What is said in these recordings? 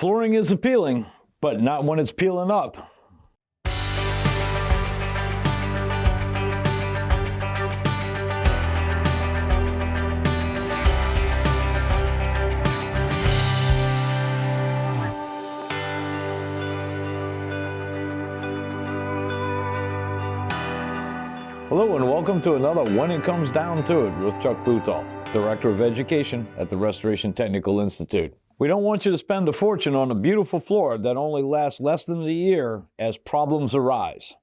Flooring is appealing, but not when it's peeling up. Hello and welcome to another When It Comes Down to It with Chuck Boutall, Director of Education at the Restoration Technical Institute. We don't want you to spend a fortune on a beautiful floor that only lasts less than a year as problems arise.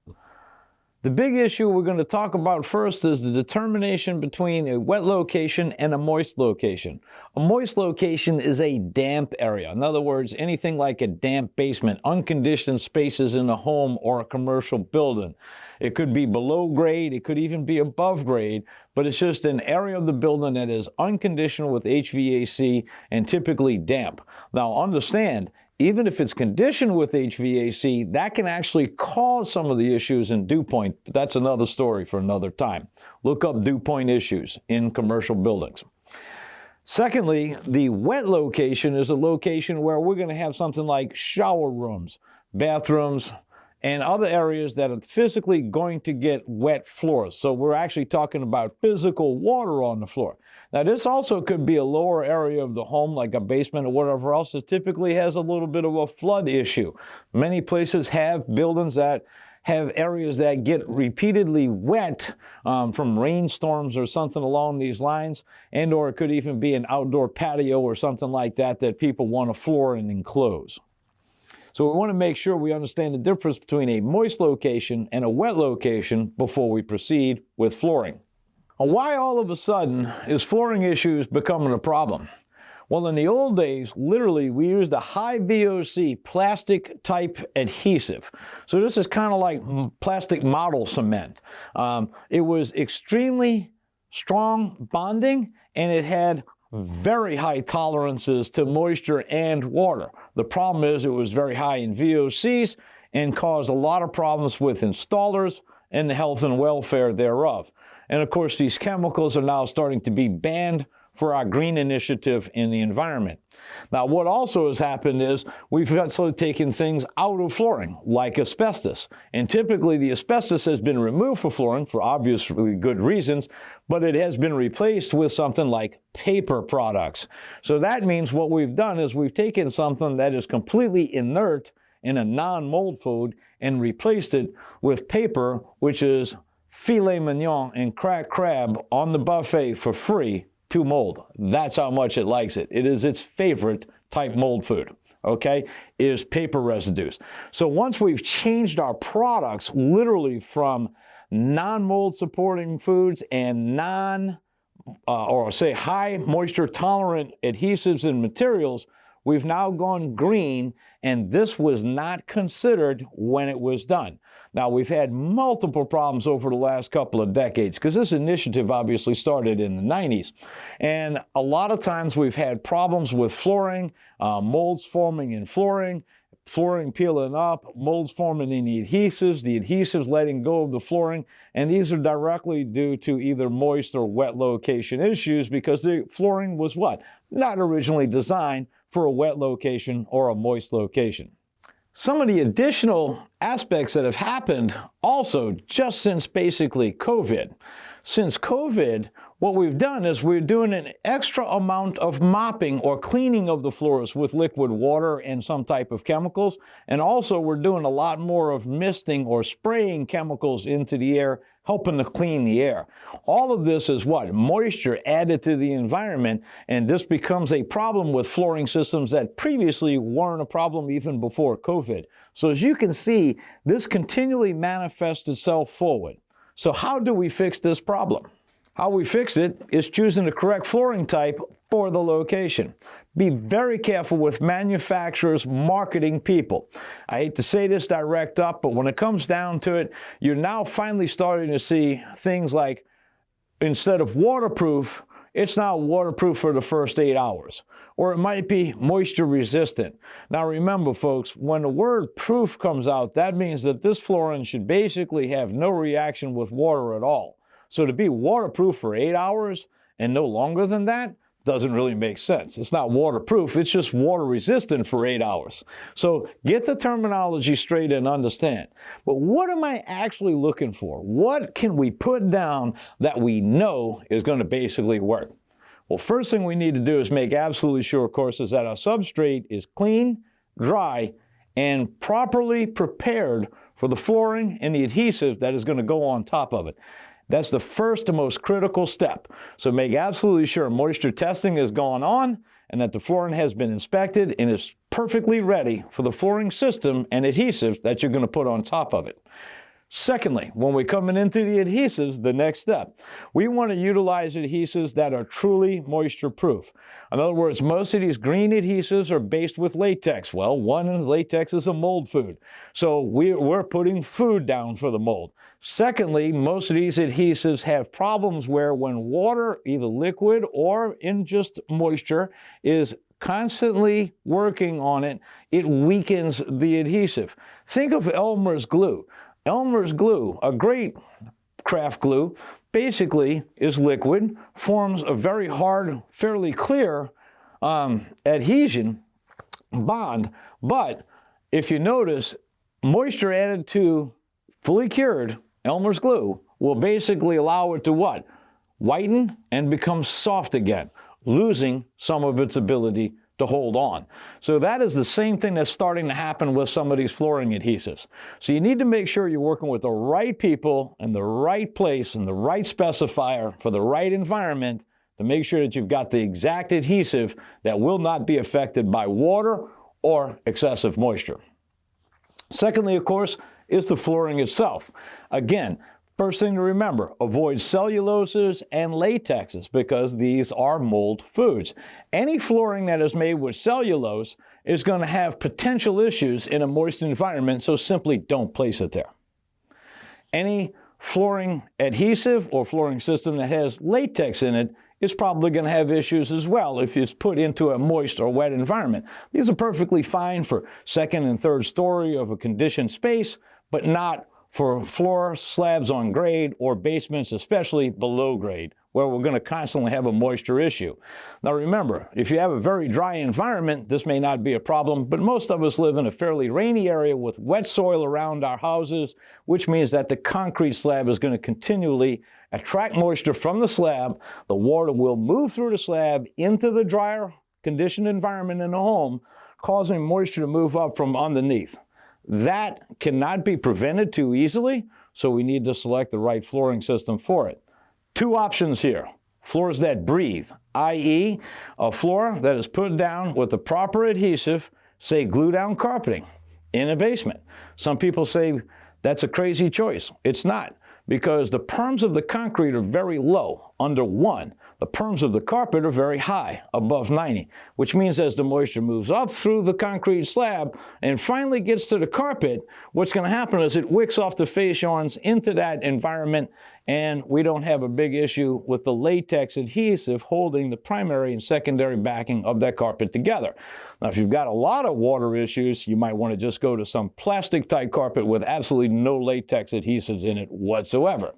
The big issue we're going to talk about first is the determination between a wet location and a moist location. A moist location is a damp area. In other words, anything like a damp basement, unconditioned spaces in a home or a commercial building. It could be below grade, it could even be above grade, but it's just an area of the building that is unconditioned with HVAC and typically damp. Now understand, even if it's conditioned with HVAC, that can actually cause some of the issues in dew point, but that's another story for another time. Look up dew point issues in commercial buildings. Secondly, the wet location is a location where we're going to have something like shower rooms, bathrooms, and other areas that are physically going to get wet floors. So we're actually talking about physical water on the floor. Now this also could be a lower area of the home, like a basement or whatever else, that typically has a little bit of a flood issue. Many places have buildings that have areas that get repeatedly wet from rainstorms or something along these lines, and or it could even be an outdoor patio or something like that that people want to floor and enclose. So we want to make sure we understand the difference between a moist location and a wet location before we proceed with flooring. Now, why all of a sudden is flooring issues becoming a problem? Well, in the old days, literally, we used a high VOC plastic type adhesive. So this is kind of like plastic model cement. It was extremely strong bonding, and it had very high tolerances to moisture and water. The problem is it was very high in VOCs and caused a lot of problems with installers and the health and welfare thereof. And of course, these chemicals are now starting to be banned for our green initiative in the environment. Now, what also has happened is we've started taking things out of flooring, like asbestos. And typically the asbestos has been removed for flooring for obviously good reasons, but it has been replaced with something like paper products. So that means what we've done is we've taken something that is completely inert in a non-mold food and replaced it with paper, which is filet mignon and cracked crab on the buffet for free to mold. That's how much it likes it. It is its favorite type mold food, okay, is paper residues. So once we've changed our products literally from non-mold supporting foods and high moisture tolerant adhesives and materials, we've now gone green, and this was not considered when it was done. Now, we've had multiple problems over the last couple of decades because this initiative obviously started in the 90s. And a lot of times we've had problems with flooring, molds forming in flooring, flooring peeling up, molds forming in the adhesives letting go of the flooring, and these are directly due to either moist or wet location issues because the flooring was what? Not originally designed for a wet location or a moist location. Some of the additional aspects that have happened also just since basically COVID. Since COVID, what we've done is we're doing an extra amount of mopping or cleaning of the floors with liquid water and some type of chemicals. And also we're doing a lot more of misting or spraying chemicals into the air, helping to clean the air. All of this is what? Moisture added to the environment, and this becomes a problem with flooring systems that previously weren't a problem even before COVID. So as you can see, this continually manifests itself forward. So how do we fix this problem? How we fix it is choosing the correct flooring type for the location. Be very careful with manufacturers marketing people. I hate to say this direct up, but when it comes down to it, you're now finally starting to see things like, instead of waterproof, it's now waterproof for the first 8 hours. Or it might be moisture resistant. Now remember folks, when the word proof comes out, that means that this flooring should basically have no reaction with water at all. So to be waterproof for 8 hours and no longer than that, doesn't really make sense. It's not waterproof, it's just water resistant for 8 hours. So get the terminology straight and understand. But what am I actually looking for? What can we put down that we know is going to basically work? Well, first thing we need to do is make absolutely sure, of course, is that our substrate is clean, dry, and properly prepared for the flooring and the adhesive that is going to go on top of it. That's the first and most critical step. So make absolutely sure moisture testing has gone on and that the flooring has been inspected and is perfectly ready for the flooring system and adhesives that you're going to put on top of it. Secondly, when we're coming into the adhesives, the next step, we want to utilize adhesives that are truly moisture proof. In other words, most of these green adhesives are based with latex. Well, one, latex is a mold food. So we're putting food down for the mold. Secondly, most of these adhesives have problems where when water, either liquid or in just moisture, is constantly working on it, it weakens the adhesive. Think of Elmer's glue. Elmer's glue, a great craft glue, basically is liquid, forms a very hard, fairly clear adhesion bond. But if you notice, moisture added to fully cured Elmer's glue will basically allow it to what? Whiten and become soft again, losing some of its ability to hold on. So that is the same thing that's starting to happen with some of these flooring adhesives. So you need to make sure you're working with the right people in the right place and the right specifier for the right environment to make sure that you've got the exact adhesive that will not be affected by water or excessive moisture. Secondly, of course, is the flooring itself. Again, first thing to remember, avoid celluloses and latexes because these are mold foods. Any flooring that is made with cellulose is going to have potential issues in a moist environment, so simply don't place it there. Any flooring adhesive or flooring system that has latex in it is probably going to have issues as well if it's put into a moist or wet environment. These are perfectly fine for second and third story of a conditioned space, but not for floor slabs on grade or basements, especially below grade, where we're going to constantly have a moisture issue. Now remember, if you have a very dry environment, this may not be a problem, but most of us live in a fairly rainy area with wet soil around our houses, which means that the concrete slab is going to continually attract moisture from the slab. The water will move through the slab into the drier conditioned environment in the home, causing moisture to move up from underneath. That cannot be prevented too easily, so we need to select the right flooring system for it. Two options here. Floors that breathe, i.e. a floor that is put down with the proper adhesive, say glue down carpeting in a basement. Some people say that's a crazy choice. It's not, because the perms of the concrete are very low, under 1. The perms of the carpet are very high, above 90, which means as the moisture moves up through the concrete slab and finally gets to the carpet, what's going to happen is it wicks off the fascions into that environment, and we don't have a big issue with the latex adhesive holding the primary and secondary backing of that carpet together. Now, if you've got a lot of water issues, you might want to just go to some plastic-type carpet with absolutely no latex adhesives in it whatsoever.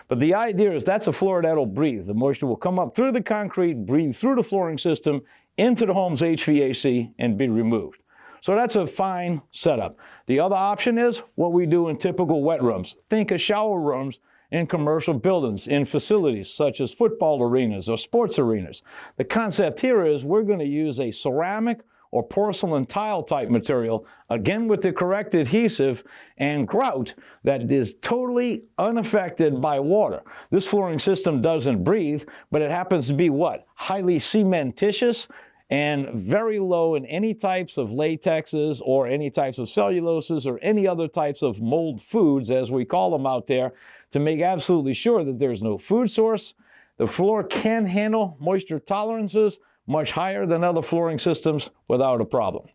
But the idea is that's a floor that'll breathe. The moisture will come up through the concrete, breathe through the flooring system, into the home's HVAC, and be removed. So that's a fine setup. The other option is what we do in typical wet rooms. Think of shower rooms in commercial buildings, in facilities such as football arenas or sports arenas. The concept here is we're going to use a ceramic or porcelain tile type material, again with the correct adhesive and grout that is totally unaffected by water. This flooring system doesn't breathe, but it happens to be what? Highly cementitious and very low in any types of latexes or any types of celluloses or any other types of mold foods, as we call them out there, to make absolutely sure that there's no food source. The floor can handle moisture tolerances much higher than other flooring systems without a problem.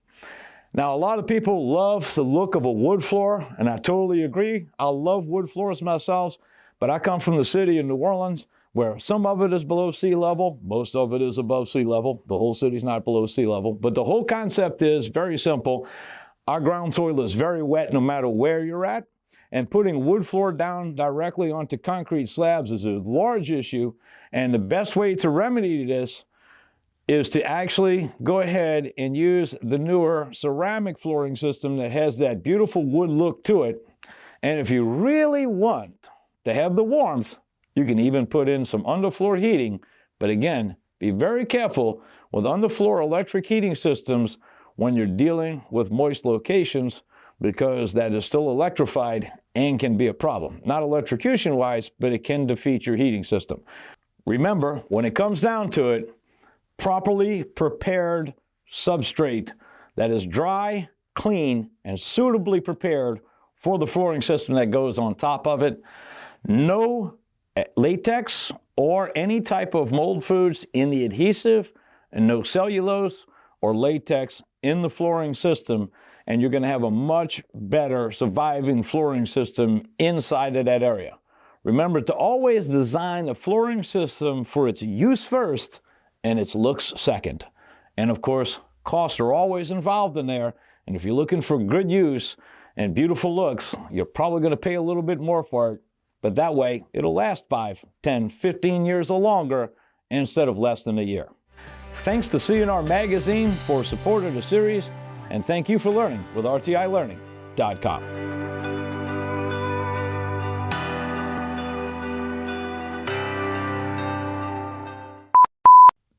Now, a lot of people love the look of a wood floor, and I totally agree. I love wood floors myself, but I come from the city of New Orleans, where some of it is below sea level, most of it is above sea level. The whole city's not below sea level, but the whole concept is very simple. Our ground soil is very wet no matter where you're at, and putting wood floor down directly onto concrete slabs is a large issue, and the best way to remedy this is to actually go ahead and use the newer ceramic flooring system that has that beautiful wood look to it. And if you really want to have the warmth, you can even put in some underfloor heating. But again, be very careful with underfloor electric heating systems when you're dealing with moist locations, because that is still electrified and can be a problem. Not electrocution-wise, but it can defeat your heating system. Remember, when it comes down to it, properly prepared substrate that is dry, clean, and suitably prepared for the flooring system that goes on top of it. No latex or any type of mold foods in the adhesive, and no cellulose or latex in the flooring system, and you're going to have a much better surviving flooring system inside of that area. Remember to always design the flooring system for its use first and its looks second. And of course, costs are always involved in there, and if you're looking for good use and beautiful looks, you're probably going to pay a little bit more for it, but that way it'll last 5, 10, 15 years or longer instead of less than a year. Thanks to C&R Magazine for support of the series, and thank you for learning with RTIlearning.com.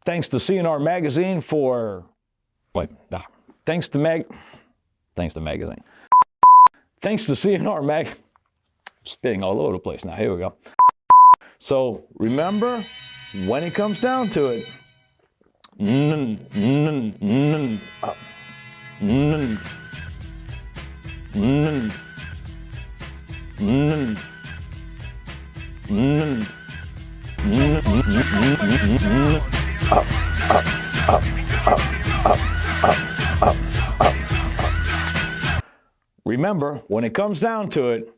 Thanks to C&R Magazine for, thanks to Magazine. Thanks to C&R Mag, spitting all over the place now, here we go. So remember, when it comes down to it, remember, when it comes down to it,